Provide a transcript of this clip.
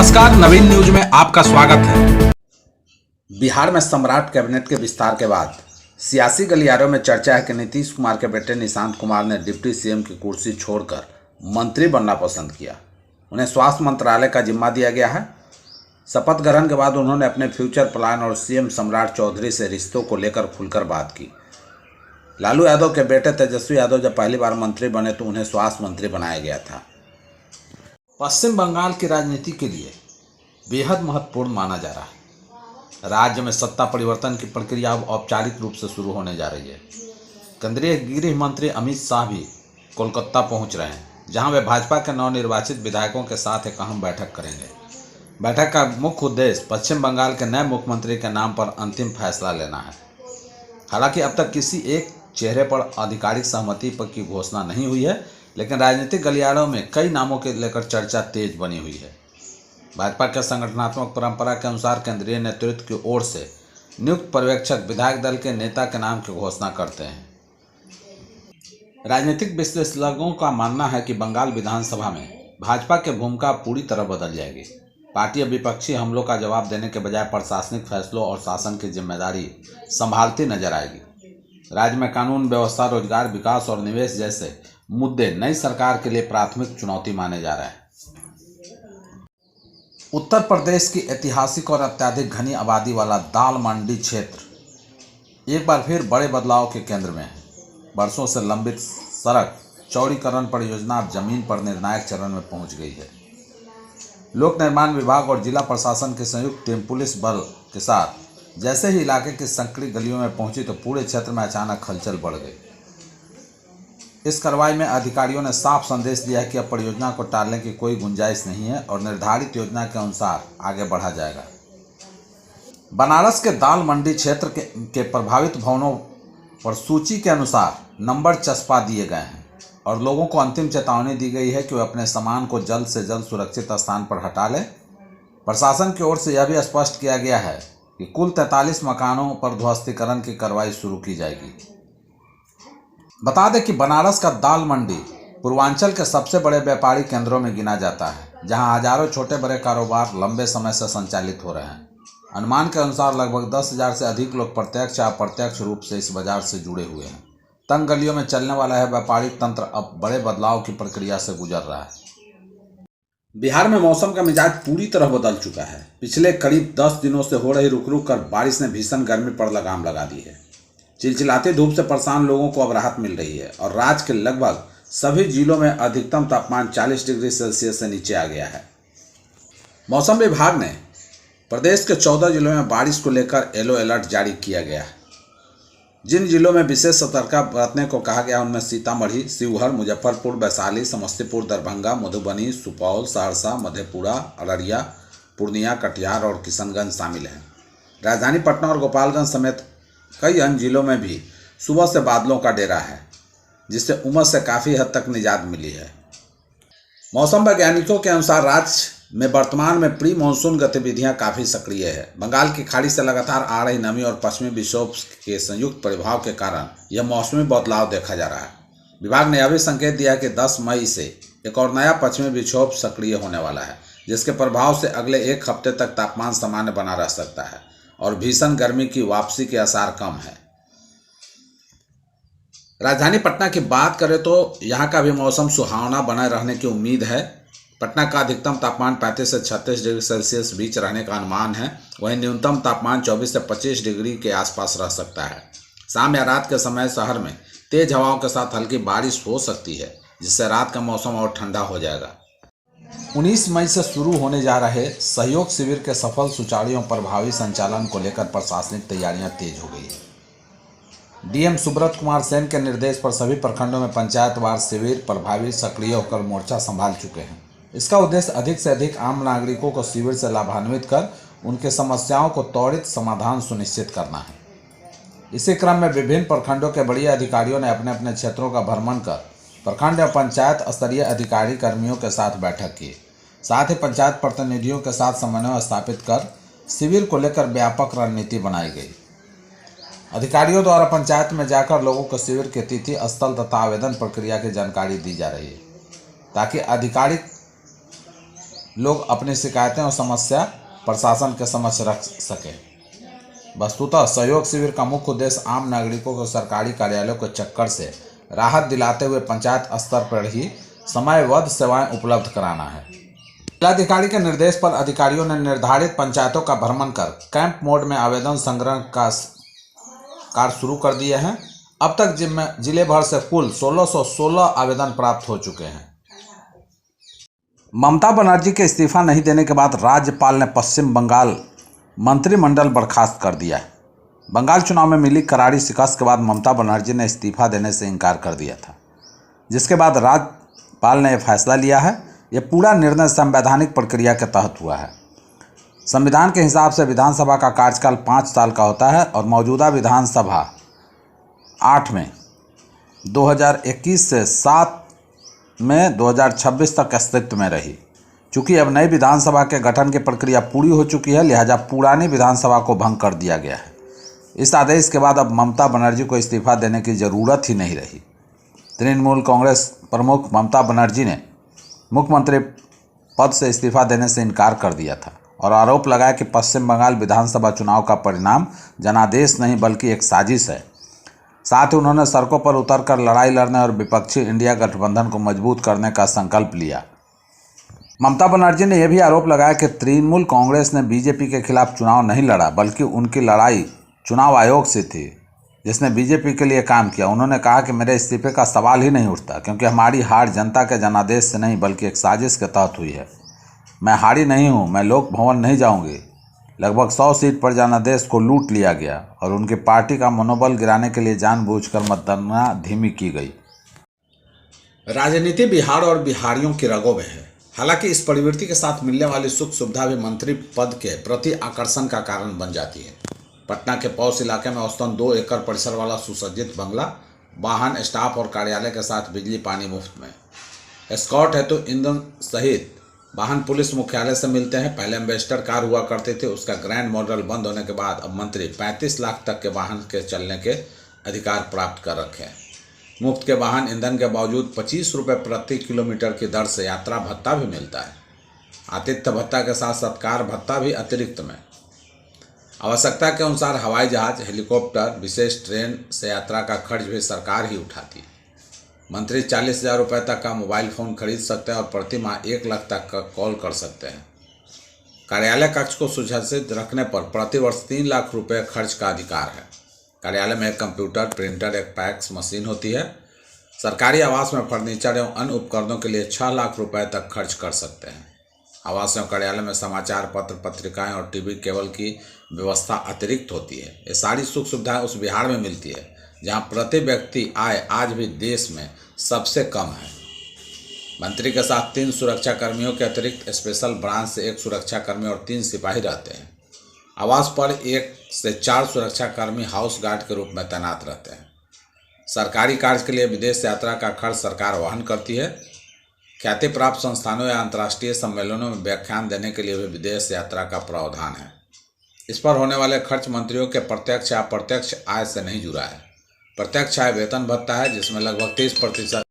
नमस्कार, नवीन न्यूज में आपका स्वागत है। बिहार में सम्राट कैबिनेट के विस्तार के बाद सियासी गलियारों में चर्चा है कि नीतीश कुमार के बेटे निशांत कुमार ने डिप्टी सीएम की कुर्सी छोड़कर मंत्री बनना पसंद किया। उन्हें स्वास्थ्य मंत्रालय का जिम्मा दिया गया है। शपथ ग्रहण के बाद उन्होंने अपने फ्यूचर प्लान और सीएम सम्राट चौधरी से रिश्तों को लेकर खुलकर बात की। लालू यादव के बेटे तेजस्वी यादव जब पहली बार मंत्री बने तो उन्हें स्वास्थ्य मंत्री बनाया गया था। पश्चिम बंगाल की राजनीति के लिए बेहद महत्वपूर्ण माना जा रहा है। राज्य में सत्ता परिवर्तन की प्रक्रिया अब औपचारिक रूप से शुरू होने जा रही है। केंद्रीय गृह मंत्री अमित शाह भी कोलकाता पहुंच रहे हैं, जहां वे भाजपा के नवनिर्वाचित विधायकों के साथ एक अहम बैठक करेंगे। बैठक का मुख्य उद्देश्य पश्चिम बंगाल के नए मुख्यमंत्री के नाम पर अंतिम फैसला लेना है। हालांकि अब तक किसी एक चेहरे पर आधिकारिक सहमति पर की घोषणा नहीं हुई है, लेकिन राजनीतिक गलियारों में कई नामों के लेकर चर्चा तेज बनी हुई है। भाजपा के संगठनात्मक परंपरा के अनुसार केंद्रीय नेतृत्व की ओर से नियुक्त पर्यवेक्षक विधायक दल के नेता के नाम की घोषणा करते हैं। राजनीतिक विश्लेषकों का मानना है कि बंगाल विधानसभा में भाजपा की भूमिका पूरी तरह बदल जाएगी। पार्टी अब विपक्षी हमलों का जवाब देने के बजाय प्रशासनिक फैसलों और शासन की जिम्मेदारी संभालती नजर आएगी। राज्य में कानून व्यवस्था, रोजगार, विकास और निवेश जैसे मुद्दे नई सरकार के लिए प्राथमिक चुनौती माने जा रहे हैं। उत्तर प्रदेश की ऐतिहासिक और अत्यधिक घनी आबादी वाला दाल मंडी क्षेत्र एक बार फिर बड़े बदलाव के केंद्र में है। वर्षों से लंबित सड़क चौड़ीकरण परियोजना अब जमीन पर निर्णायक चरण में पहुंच गई है। लोक निर्माण विभाग और जिला प्रशासन की संयुक्त टीम पुलिस बल के साथ जैसे ही इलाके की संकरी गलियों में पहुंची तो पूरे क्षेत्र में अचानक हलचल बढ़ गई। इस कार्रवाई में अधिकारियों ने साफ संदेश दिया कि अब परियोजना को टालने की कोई गुंजाइश नहीं है और निर्धारित योजना के अनुसार आगे बढ़ा जाएगा। बनारस के दाल मंडी क्षेत्र के प्रभावित भवनों पर सूची के अनुसार नंबर चस्पा दिए गए हैं और लोगों को अंतिम चेतावनी दी गई है कि वे अपने सामान को जल्द से जल्द सुरक्षित स्थान पर हटा लें। प्रशासन की ओर से यह भी स्पष्ट किया गया है कि कुल 43 मकानों पर ध्वस्तीकरण की कार्रवाई शुरू की जाएगी। बता दें कि बनारस का दाल मंडी पूर्वांचल के सबसे बड़े व्यापारिक केंद्रों में गिना जाता है, जहां हजारों छोटे बड़े कारोबार लंबे समय से संचालित हो रहे हैं। अनुमान के अनुसार लगभग 10,000 से अधिक लोग प्रत्यक्ष या अप्रत्यक्ष रूप से इस बाजार से जुड़े हुए हैं। तंग गलियों में चलने वाला यह व्यापारिक तंत्र अब बड़े बदलाव की प्रक्रिया से गुजर रहा है। बिहार में मौसम का मिजाज पूरी तरह बदल चुका है। पिछले करीब 10 दिनों से हो रही रुक रुक कर बारिश ने भीषण गर्मी पर लगाम लगा दी है। चिलचिलाती धूप से परेशान लोगों को अब राहत मिल रही है और राज्य के लगभग सभी जिलों में अधिकतम तापमान 40 डिग्री सेल्सियस से नीचे आ गया है। मौसम विभाग ने प्रदेश के 14 जिलों में बारिश को लेकर येलो अलर्ट जारी किया गया है। जिन जिलों में विशेष सतर्कता बरतने को कहा गया उनमें सीतामढ़ी, शिवहर, मुजफ्फरपुर, वैशाली, समस्तीपुर, दरभंगा, मधुबनी, सुपौल, सहरसा, मधेपुरा, अररिया, पूर्णिया, कटिहार और किशनगंज शामिल हैं। राजधानी पटना और गोपालगंज समेत कई अन्य जिलों में भी सुबह से बादलों का डेरा है, जिससे उमस से काफ़ी हद तक निजात मिली है। मौसम वैज्ञानिकों के अनुसार राज्य में वर्तमान में प्री मानसून गतिविधियां काफ़ी सक्रिय है। बंगाल की खाड़ी से लगातार आ रही नमी और पश्चिमी विक्षोभ के संयुक्त प्रभाव के कारण यह मौसमी बदलाव देखा जा रहा है। विभाग ने यह भी संकेत दिया कि 10 मई से एक और नया पश्चिमी विक्षोभ सक्रिय होने वाला है, जिसके प्रभाव से अगले एक हफ्ते तक तापमान सामान्य बना रह सकता है और भीषण गर्मी की वापसी के आसार कम है। राजधानी पटना की बात करें तो यहाँ का भी मौसम सुहावना बना रहने की उम्मीद है। पटना का अधिकतम तापमान 35 से 36 डिग्री सेल्सियस बीच रहने का अनुमान है। वहीं न्यूनतम तापमान 24 से 25 डिग्री के आसपास रह सकता है। शाम या रात के समय शहर में तेज हवाओं के साथ हल्की बारिश हो सकती है, जिससे रात का मौसम और ठंडा हो जाएगा। 19 मई से शुरू होने जा रहे सहयोग शिविर के सफल, सुचारू और प्रभावी संचालन को लेकर प्रशासनिक तैयारियां तेज हो गई है। डीएम सुब्रत कुमार सेन के निर्देश पर सभी प्रखंडों में पंचायतवार शिविर प्रभावी सक्रिय होकर मोर्चा संभाल चुके हैं। इसका उद्देश्य अधिक से अधिक आम नागरिकों को शिविर से लाभान्वित कर उनके समस्याओं को त्वरित समाधान सुनिश्चित करना है। इसी क्रम में विभिन्न प्रखंडों के बड़े अधिकारियों ने अपने अपने क्षेत्रों का भ्रमण कर प्रखंड या पंचायत स्तरीय अधिकारी कर्मियों के साथ बैठक की। साथ ही पंचायत प्रतिनिधियों के साथ समन्वय स्थापित कर शिविर को लेकर व्यापक रणनीति बनाई गई। अधिकारियों द्वारा पंचायत में जाकर लोगों को शिविर के तिथि, स्थल तथा आवेदन प्रक्रिया की जानकारी दी जा रही है, ताकि आधिकारिक लोग अपनी शिकायतें और समस्या प्रशासन के समक्ष रख सके। वस्तुतः सहयोग शिविर का मुख्य उद्देश्य आम नागरिकों को सरकारी कार्यालयों के चक्कर से राहत दिलाते हुए पंचायत स्तर पर ही समयबद्ध सेवाएं उपलब्ध कराना है। जिलाधिकारी के निर्देश पर अधिकारियों ने निर्धारित पंचायतों का भ्रमण कर कैंप मोड में आवेदन संग्रह का कार्य शुरू कर दिए हैं। अब तक जिले भर से कुल 1616 आवेदन प्राप्त हो चुके हैं। ममता बनर्जी के इस्तीफा नहीं देने के बाद राज्यपाल ने पश्चिम बंगाल मंत्रिमंडल बर्खास्त कर दिया है। बंगाल चुनाव में मिली करारी शिकस्त के बाद ममता बनर्जी ने इस्तीफा देने से इनकार कर दिया था, जिसके बाद राज्यपाल ने यह फैसला लिया है। यह पूरा निर्णय संवैधानिक प्रक्रिया के तहत हुआ है। संविधान के हिसाब से विधानसभा का कार्यकाल 5 साल का होता है और मौजूदा विधानसभा 8 में 2021 से 7 में 2026 तक अस्तित्व में रही। चूँकि अब नई विधानसभा के गठन की प्रक्रिया पूरी हो चुकी है, लिहाजा पुरानी विधानसभा को भंग कर दिया गया है। इस आदेश के बाद अब ममता बनर्जी को इस्तीफा देने की ज़रूरत ही नहीं रही। तृणमूल कांग्रेस प्रमुख ममता बनर्जी ने मुख्यमंत्री पद से इस्तीफा देने से इनकार कर दिया था और आरोप लगाया कि पश्चिम बंगाल विधानसभा चुनाव का परिणाम जनादेश नहीं बल्कि एक साजिश है। साथ ही उन्होंने सड़कों पर उतरकर लड़ाई लड़ने और विपक्षी इंडिया गठबंधन को मजबूत करने का संकल्प लिया। ममता बनर्जी ने यह भी आरोप लगाया कि तृणमूल कांग्रेस ने बीजेपी के खिलाफ चुनाव नहीं लड़ा, बल्कि उनकी लड़ाई चुनाव आयोग से थी, जिसने बीजेपी के लिए काम किया। उन्होंने कहा कि मेरे इस्तीफे का सवाल ही नहीं उठता, क्योंकि हमारी हार जनता के जनादेश से नहीं बल्कि एक साजिश के तहत हुई है। मैं हारी नहीं हूँ, मैं लोक भवन नहीं जाऊँगी। लगभग 100 सीट पर जनादेश को लूट लिया गया और उनकी पार्टी का मनोबल गिराने के लिए जानबूझकर मतगणना धीमी की गई। राजनीति बिहार और बिहारियों की रगों में है। हालांकि इस प्रवृत्ति के साथ मिलने वाली सुख सुविधा भी मंत्री पद के प्रति आकर्षण का कारण बन जाती है। पटना के पौष इलाके में औसतन 2 एकड़ परिसर वाला सुसज्जित बंगला, वाहन, स्टाफ और कार्यालय के साथ बिजली पानी मुफ्त में। एस्कॉर्ट है तो ईंधन सहित वाहन पुलिस मुख्यालय से मिलते हैं। पहले एम्बेसडर कार हुआ करते थे, उसका ग्रैंड मॉडल बंद होने के बाद अब मंत्री 35 लाख तक के वाहन के चलने के अधिकार प्राप्त कर रखे हैं। मुफ्त के वाहन ईंधन के बावजूद 25 रुपये प्रति किलोमीटर की दर से यात्रा भत्ता भी मिलता है। आतिथ्य भत्ता के साथ सत्कार भत्ता भी अतिरिक्त में। आवश्यकता के अनुसार हवाई जहाज, हेलीकॉप्टर, विशेष ट्रेन से यात्रा का खर्च भी सरकार ही उठाती है। मंत्री 40,000 रुपये तक का मोबाइल फ़ोन खरीद सकते हैं और प्रति माह 1 लाख तक का कॉल कर सकते हैं। कार्यालय कक्ष को सुसज्जित रखने पर प्रतिवर्ष 3 लाख रुपये खर्च का अधिकार है। कार्यालय में एक कंप्यूटर, प्रिंटर, एक फैक्स मशीन होती है। सरकारी आवास में फर्नीचर एवं अन्य उपकरणों के लिए 6 लाख रुपये तक खर्च कर सकते हैं। आवास एवं कार्यालय में समाचार पत्र, पत्रिकाएं और टीवी केबल की व्यवस्था अतिरिक्त होती है। ये सारी सुख सुविधाएं उस बिहार में मिलती है जहां प्रति व्यक्ति आय आज भी देश में सबसे कम है। मंत्री के साथ 3 सुरक्षा कर्मियों के अतिरिक्त स्पेशल ब्रांच से 1 सुरक्षा कर्मी और 3 सिपाही रहते हैं। आवास पर 1 से 4 सुरक्षा कर्मी हाउस गार्ड के रूप में तैनात रहते हैं। सरकारी कार्य के लिए विदेश यात्रा का खर्च सरकार वहन करती है। ख्याति प्राप्त संस्थानों या अंतर्राष्ट्रीय सम्मेलनों में व्याख्यान देने के लिए भी विदेश यात्रा का प्रावधान है। इस पर होने वाले खर्च मंत्रियों के प्रत्यक्ष या अप्रत्यक्ष आय से नहीं जुड़ा है। प्रत्यक्ष आय वेतन भत्ता है, जिसमें लगभग 30%